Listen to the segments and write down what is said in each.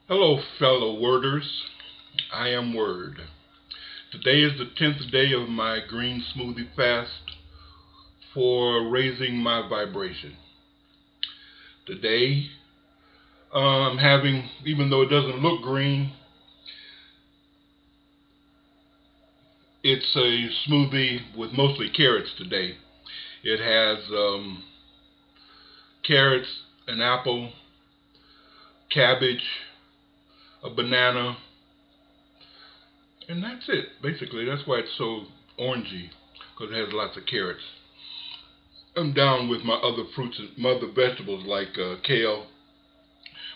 Hello, fellow worders. I am Word. Today is the 10th day of my green smoothie fast for raising my vibration. Today, I'm having, even though it doesn't look green, it's a smoothie with mostly carrots today. It has carrots, an apple, cabbage, a banana, and that's it. Basically, that's why it's so orangey, because it has lots of carrots. I'm down with my other fruits and my other vegetables like kale,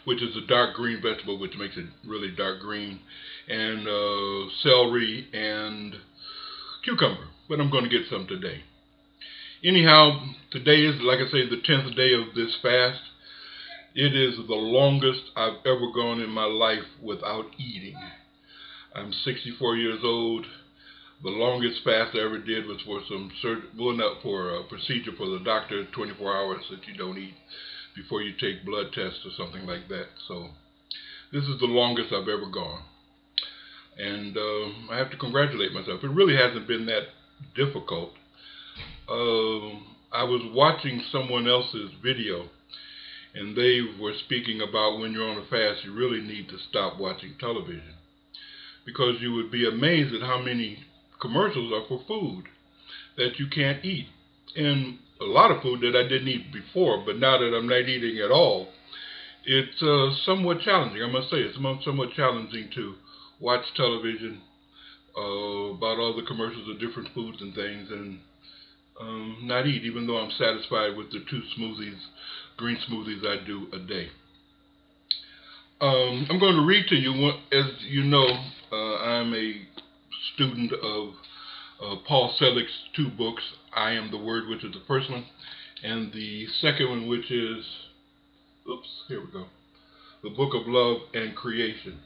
which is a dark green vegetable, which makes it really dark green, and celery and cucumber. But I'm going to get some today. Anyhow, today is, like I say, the 10th day of this fast. It is the longest I've ever gone in my life without eating. I'm 64 years old. The longest fast I ever did was for for a procedure for the doctor, 24 hours that you don't eat before you take blood tests or something like that. So this is the longest I've ever gone. And I have to congratulate myself. It really hasn't been that difficult. I was watching someone else's video, and they were speaking about when you're on a fast, you really need to stop watching television, because you would be amazed at how many commercials are for food that you can't eat. And a lot of food that I didn't eat before, but now that I'm not eating at all, it's somewhat challenging. I must say, it's somewhat challenging to watch television about all the commercials of different foods and things, and not eat, even though I'm satisfied with the 2 green smoothies I do a day. I'm going to read to you, as you know, I'm a student of Paul Selig's 2 books, I Am the Word, which is the first one, and the second one, which is, here we go, the Book of Love and Creation.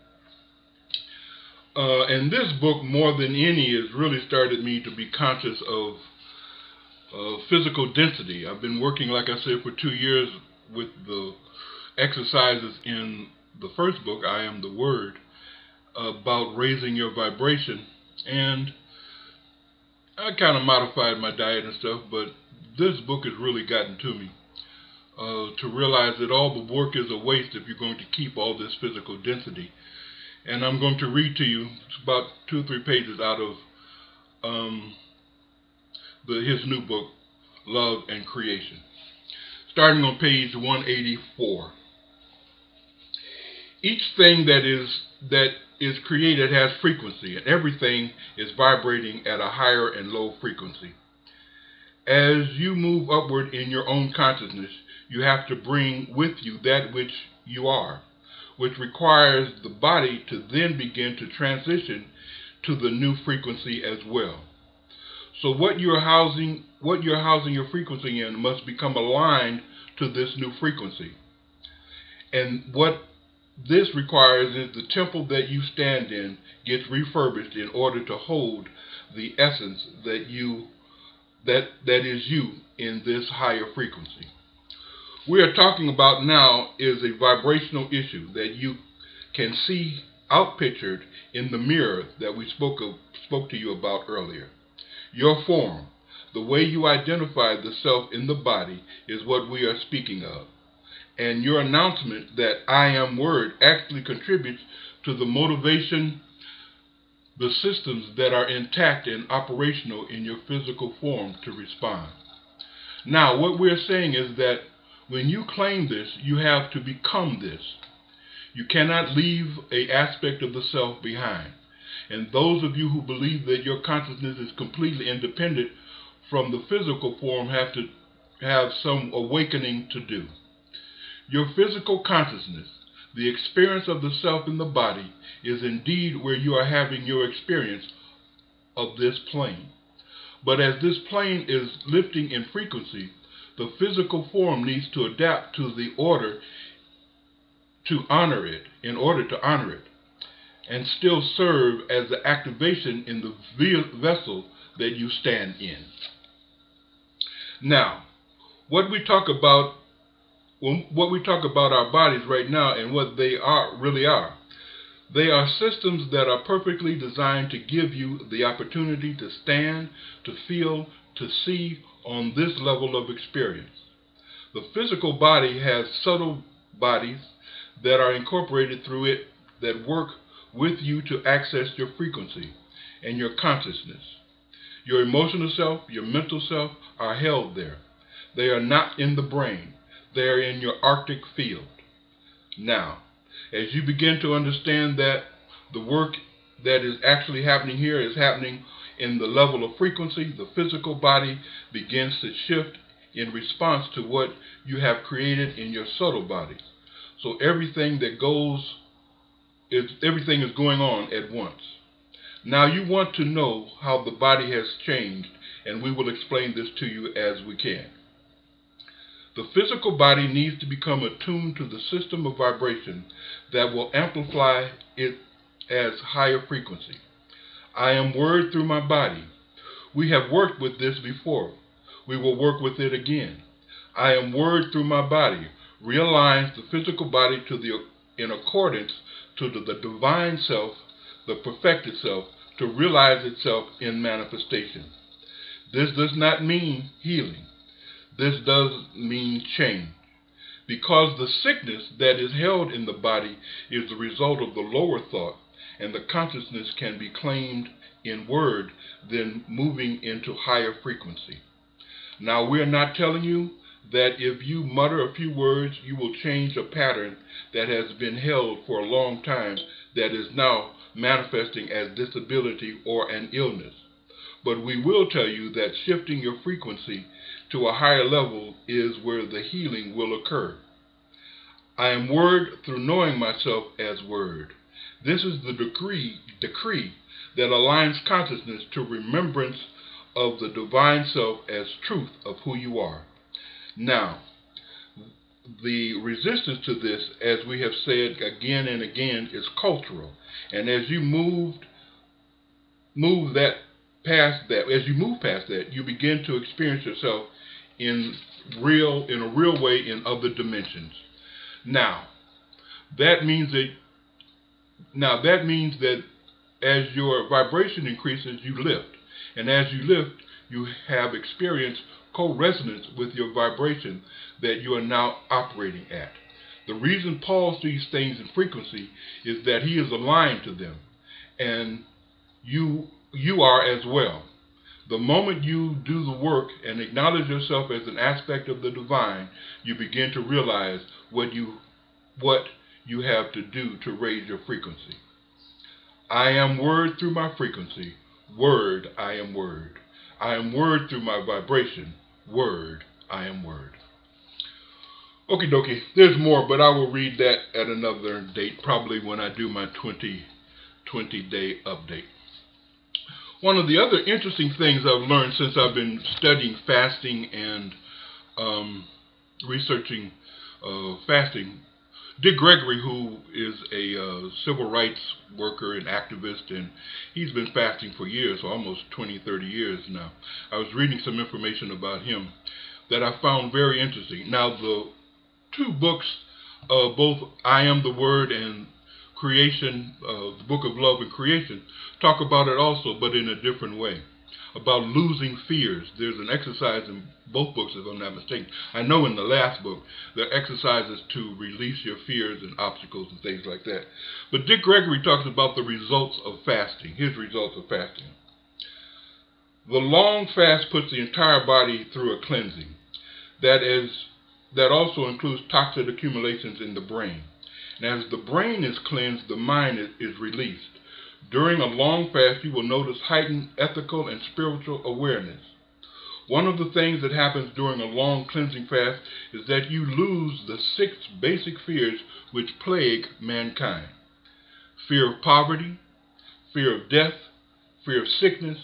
And this book, more than any, has really started me to be conscious of physical density. I've been working, like I said, for 2 years with the exercises in the first book, I Am the Word, about raising your vibration. And I kind of modified my diet and stuff, but this book has really gotten to me. To realize that all the work is a waste if you're going to keep all this physical density. And I'm going to read to you about 2 or 3 pages out of his new book, Love and Creation. Starting on page 184. Each thing that is created has frequency, and everything is vibrating at a higher and low frequency. As you move upward in your own consciousness, you have to bring with you that which you are, which requires the body to then begin to transition to the new frequency as well. So what you're housing your frequency in must become aligned to this new frequency. And what this requires is the temple that you stand in gets refurbished in order to hold the essence that is you in this higher frequency. We are talking about now is a vibrational issue that you can see outpictured in the mirror that we spoke to you about earlier. Your form, the way you identify the self in the body, is what we are speaking of. And your announcement that I am Word actually contributes to the motivation, the systems that are intact and operational in your physical form to respond. Now, what we're saying is that when you claim this, you have to become this. You cannot leave an aspect of the self behind. And those of you who believe that your consciousness is completely independent from the physical form have to have some awakening to do. Your physical consciousness, the experience of the self in the body, is indeed where you are having your experience of this plane. But as this plane is lifting in frequency, the physical form needs to adapt to the order to honor it, in order to honor it, and still serve as the activation in the vessel that you stand in. Now, what we talk about what we talk about our bodies right now and what they really are. They are systems that are perfectly designed to give you the opportunity to stand, to feel, to see on this level of experience. The physical body has subtle bodies that are incorporated through it that work with you to access your frequency and your consciousness. Your emotional self, your mental self are held there. They are not in the brain. They are in your Arctic field. Now, as you begin to understand that the work that is actually happening here is happening in the level of frequency, the physical body begins to shift in response to what you have created in your subtle bodies. So everything is going on at once. Now you want to know how the body has changed, and we will explain this to you as we can. The physical body needs to become attuned to the system of vibration that will amplify it as higher frequency. I am word through my body. We have worked with this before. We will work with it again. I am word through my body realigns the physical body in accordance to the divine self, the perfected self, to realize itself in manifestation. This does not mean healing. This does mean change. Because the sickness that is held in the body is the result of the lower thought, and the consciousness can be claimed in word, then moving into higher frequency. Now, we're not telling you that if you mutter a few words, you will change a pattern that has been held for a long time that is now manifesting as disability or an illness. But we will tell you that shifting your frequency to a higher level is where the healing will occur. I am word through knowing myself as word. This is the decree that aligns consciousness to remembrance of the divine self as truth of who you are. Now, the resistance to this, as we have said again and again, is cultural. And as you move past that, you begin to experience yourself in a real way in other dimensions. Now, that means that as your vibration increases, you lift. And as you lift, you have experienced co-resonance with your vibration that you are now operating at. The reason Paul sees things in frequency is that he is aligned to them, and you are as well. The moment you do the work and acknowledge yourself as an aspect of the divine, you begin to realize what you have to do to raise your frequency. I am word through my frequency. Word, I am word. I am word through my vibration. Word, I am word. Okie dokie, there's more, but I will read that at another date, probably when I do my 20-day update. One of the other interesting things I've learned since I've been studying fasting and researching fasting, Dick Gregory, who is a civil rights worker and activist, and he's been fasting for years, almost 20-30 years now. I was reading some information about him that I found very interesting. Now, the two books, both I Am the Word and Creation, the Book of Love and Creation, talk about it also, but in a different way, about losing fears. There's an exercise in both books, if I'm not mistaken. I know in the last book, there are exercises to release your fears and obstacles and things like that. But Dick Gregory talks about the results of fasting, his results of fasting. The long fast puts the entire body through a cleansing. That also includes toxic accumulations in the brain. And as the brain is cleansed, the mind is released. During a long fast, you will notice heightened ethical and spiritual awareness. One of the things that happens during a long cleansing fast is that you lose the 6 basic fears which plague mankind. Fear of poverty, fear of death, fear of sickness,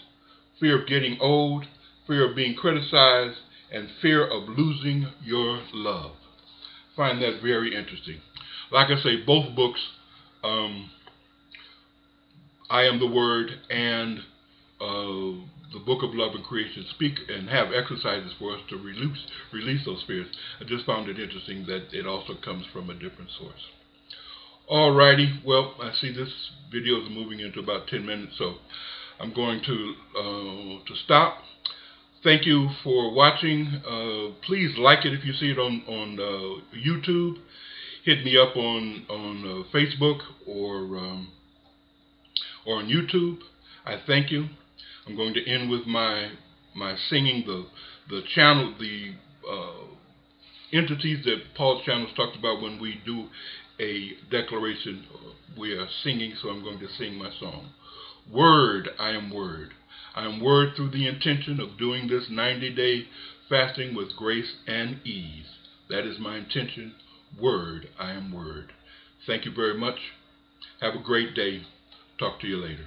fear of getting old, fear of being criticized, and fear of losing your love. I find that very interesting. Like I say, both books, I Am the Word and the book of love and creation speak and have exercises for us to release those spirits. I just found it interesting that it also comes from a different source. Alrighty, well, I see this video is moving into about 10 minutes, so I'm going to stop. Thank you for watching. Please like it if you see it on YouTube. Hit me up on Facebook or on YouTube. I thank you. I'm going to end with my singing the channel, the entities that Paul's channels talked about when we do a declaration. We are singing, so I'm going to sing my song. Word, I am Word. I am Word through the intention of doing this 90-day fasting with grace and ease. That is my intention. Word, I am Word. Thank you very much. Have a great day. Talk to you later.